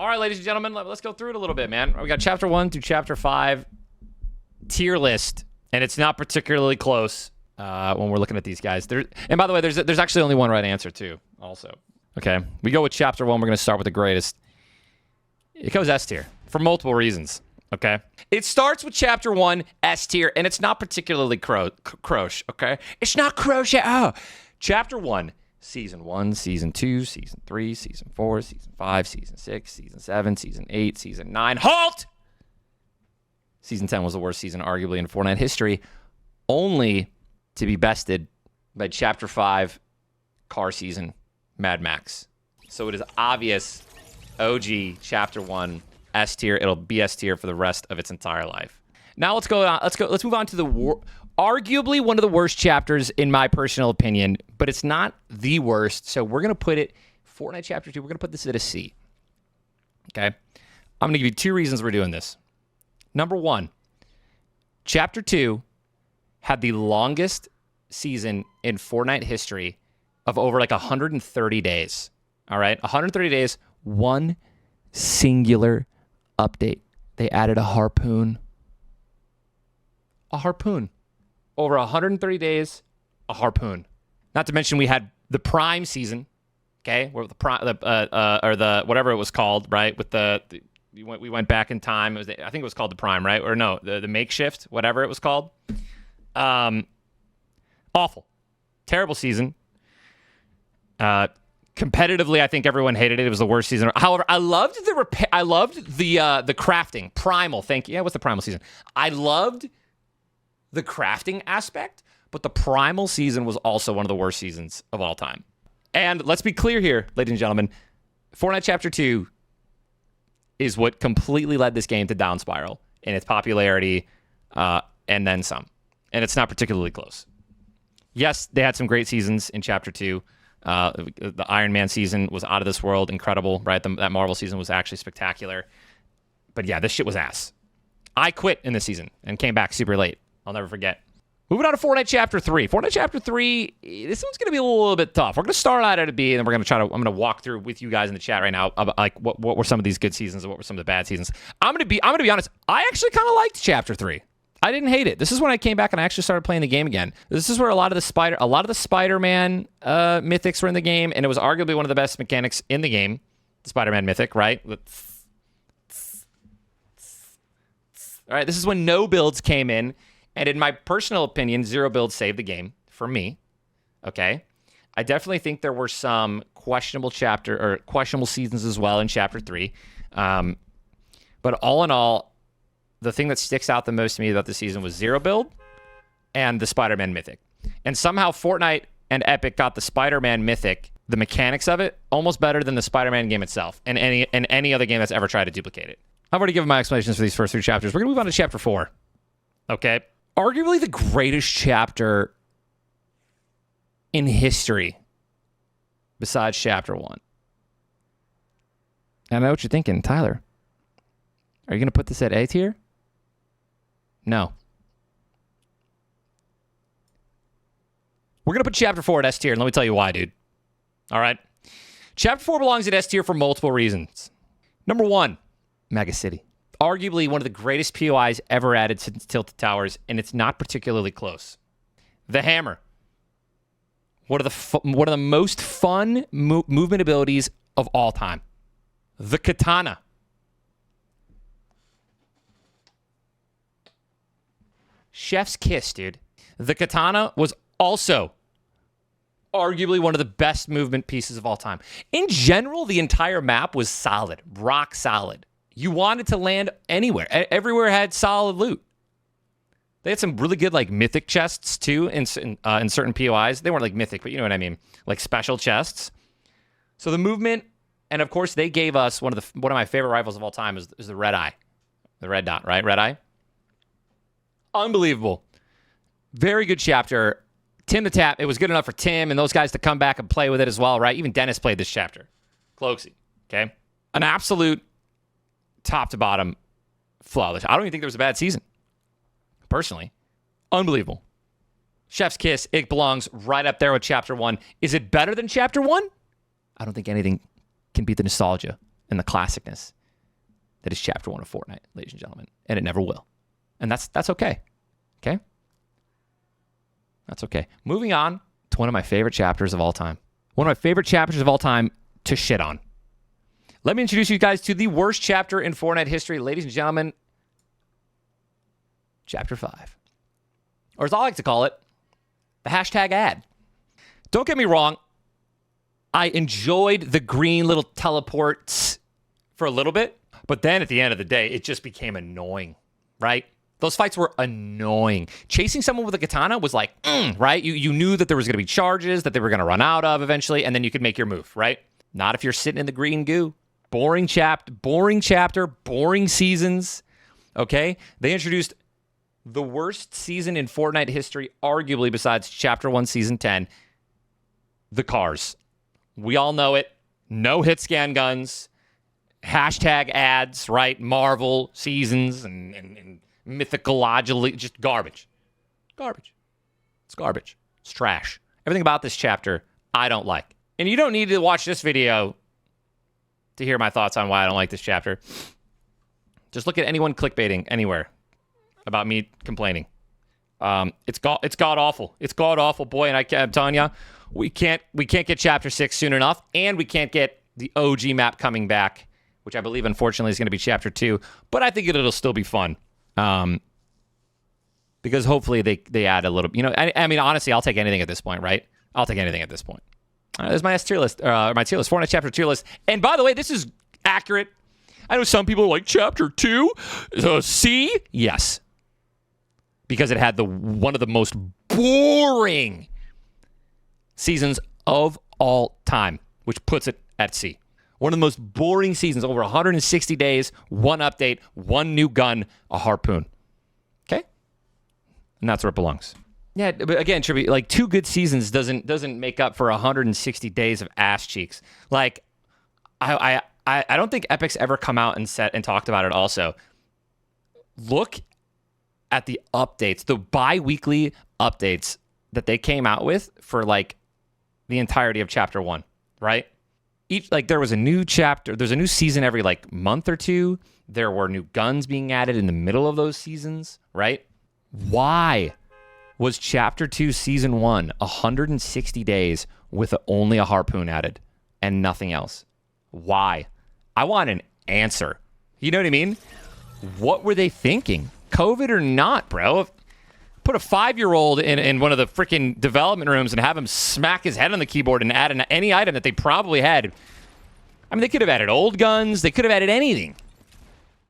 All right, ladies and gentlemen, let's go through it a little bit, man. We got chapter 1 through chapter 5 tier list, and it's not particularly close when we're looking at these guys. And by the way, there's actually only one right answer, too, also. Okay, we go with chapter 1. We're going to start with the greatest. It goes S tier for multiple reasons, okay? It starts with chapter 1, S tier, and it's not particularly croche, okay? It's not croche at all. Chapter 1, Season 1, Season 2, Season 3, Season 4, Season 5, Season 6, Season 7, Season 8, Season 9. Halt! Season 10 was the worst season, arguably, in Fortnite history, only to be bested by Chapter 5, car season, Mad Max. So it is obvious, OG, Chapter 1, S tier. It'll be S tier for the rest of its entire life. Now let's move on to the arguably one of the worst chapters in my personal opinion, but it's not the worst. So we're going to put it, Fortnite Chapter 2, we're going to put this at a C. Okay? I'm going to give you 2 reasons we're doing this. Number 1, Chapter 2 had the longest season in Fortnite history of over like 130 days. All right? 130 days, one singular update. They added a harpoon. A harpoon. Over 130 days, a harpoon. Not to mention we had the Prime season, okay, where the whatever it was called, right? With we went back in time. I think it was called the Prime, right? Or no, the makeshift, whatever it was called. Awful, terrible season. Competitively, I think everyone hated it. It was the worst season. However, I loved the crafting. Primal, thank you. Yeah, what's the Primal season? I loved the crafting aspect, but the Primal season was also one of the worst seasons of all time. And let's be clear here, ladies and gentlemen, Fortnite Chapter 2 is what completely led this game to down spiral in its popularity and then some. And it's not particularly close. Yes, they had some great seasons in Chapter 2. The Iron Man season was out of this world, incredible, right? That Marvel season was actually spectacular. But yeah, this shit was ass. I quit in this season and came back super late. I'll never forget. Moving on to Fortnite Chapter 3. Fortnite Chapter 3, this one's going to be a little bit tough. We're going to start out at a B, and then we're going to I'm going to walk through with you guys in the chat right now about like what were some of these good seasons and what were some of the bad seasons. I'm going to be honest. I actually kind of liked Chapter 3. I didn't hate it. This is when I came back and I actually started playing the game again. This is where a lot of the Spider-Man mythics were in the game, and it was arguably one of the best mechanics in the game. The Spider-Man mythic, right? All right, this is when no builds came in. And in my personal opinion, 0 builds saved the game for me. Okay. I definitely think there were some questionable seasons as well in Chapter 3. But all in all, the thing that sticks out the most to me about the season was 0 build and the Spider-Man mythic. And somehow Fortnite and Epic got the Spider-Man mythic, the mechanics of it, almost better than the Spider-Man game itself and any other game that's ever tried to duplicate it. I've already given my explanations for these first 3 chapters. We're going to move on to Chapter 4. Okay. Arguably the greatest chapter in history besides Chapter 1. I know what you're thinking, Tyler. Are you going to put this at A tier? No. We're going to put Chapter 4 at S tier, and let me tell you why, dude. All right? Chapter 4 belongs at S tier for multiple reasons. Number 1, Mega City. Arguably one of the greatest POIs ever added to Tilted Towers, and it's not particularly close. The Hammer. One of the most fun movement abilities of all time. The Katana. Chef's kiss, dude. The Katana was also arguably one of the best movement pieces of all time. In general, the entire map was solid, rock solid. You wanted to land anywhere. Everywhere had solid loot. They had some really good like mythic chests too in certain POIs. They weren't like mythic, but you know what I mean, like special chests. So the movement, and of course they gave us one of my favorite rifles of all time is the Red Eye, the red dot, right? Red Eye. Unbelievable. Very good chapter. Tim the Tap. It was good enough for Tim and those guys to come back and play with it as well, right? Even Dennis played this chapter. Cloaksy. Okay, an absolute top to bottom flawless. I don't even think there was a bad season. Personally, unbelievable. Chef's kiss, it belongs right up there with Chapter 1. Is it better than Chapter 1? I don't think anything can beat the nostalgia and the classicness that is Chapter 1 of Fortnite, ladies and gentlemen. And it never will. And that's okay. Okay? That's okay. Moving on to one of my favorite chapters of all time. One of my favorite chapters of all time to shit on. Let me introduce you guys to the worst chapter in Fortnite history, ladies and gentlemen. Chapter 5. Or as I like to call it, the hashtag ad. Don't get me wrong. I enjoyed the green little teleports for a little bit. But then at the end of the day, it just became annoying, right? Those fights were annoying. Chasing someone with a katana was like, right? You knew that there was going to be charges that they were going to run out of eventually, and then you could make your move, right? Not if you're sitting in the green goo. Boring chapter, boring seasons, okay? They introduced the worst season in Fortnite history, arguably besides Chapter 1, Season 10, the cars. We all know it. No hit scan guns. Hashtag ads, right? Marvel seasons and mythicologically, just garbage. Garbage. It's garbage. It's trash. Everything about this chapter, I don't like. And you don't need to watch this video to hear my thoughts on why I don't like this chapter. Just look at anyone clickbaiting anywhere about me complaining. It's god awful. It's god awful, boy. And I'm telling you, we can't get Chapter 6 soon enough, and we can't get the OG map coming back, which I believe, unfortunately, is going to be Chapter 2. But I think it'll still be fun. Because hopefully they add a little, I mean, honestly, I'll take anything at this point, right? I'll take anything at this point. There's my tier list, my tier list, Fortnite Chapter tier list. And by the way, this is accurate. I know some people are like, Chapter 2? C? Yes. Because it had one of the most boring seasons of all time, which puts it at C. One of the most boring seasons, over 160 days, one update, one new gun, a harpoon. Okay? And that's where it belongs. Yeah, but again, Tribute, like 2 good seasons doesn't make up for 160 days of ass cheeks. Like, I don't think Epic's ever come out and talked about it also. Look at the updates, the bi-weekly updates that they came out with for like the entirety of Chapter 1, right? There was a new chapter, there's a new season every like month or two. There were new guns being added in the middle of those seasons, right? Why was Chapter 2 Season 1 160 days with only a harpoon added and nothing else? Why? I want an answer. You know what I mean? What were they thinking? COVID or not, bro? Put a 5-year-old in one of the freaking development rooms and have him smack his head on the keyboard and add any item that they probably had. I mean, they could have added old guns. They could have added anything.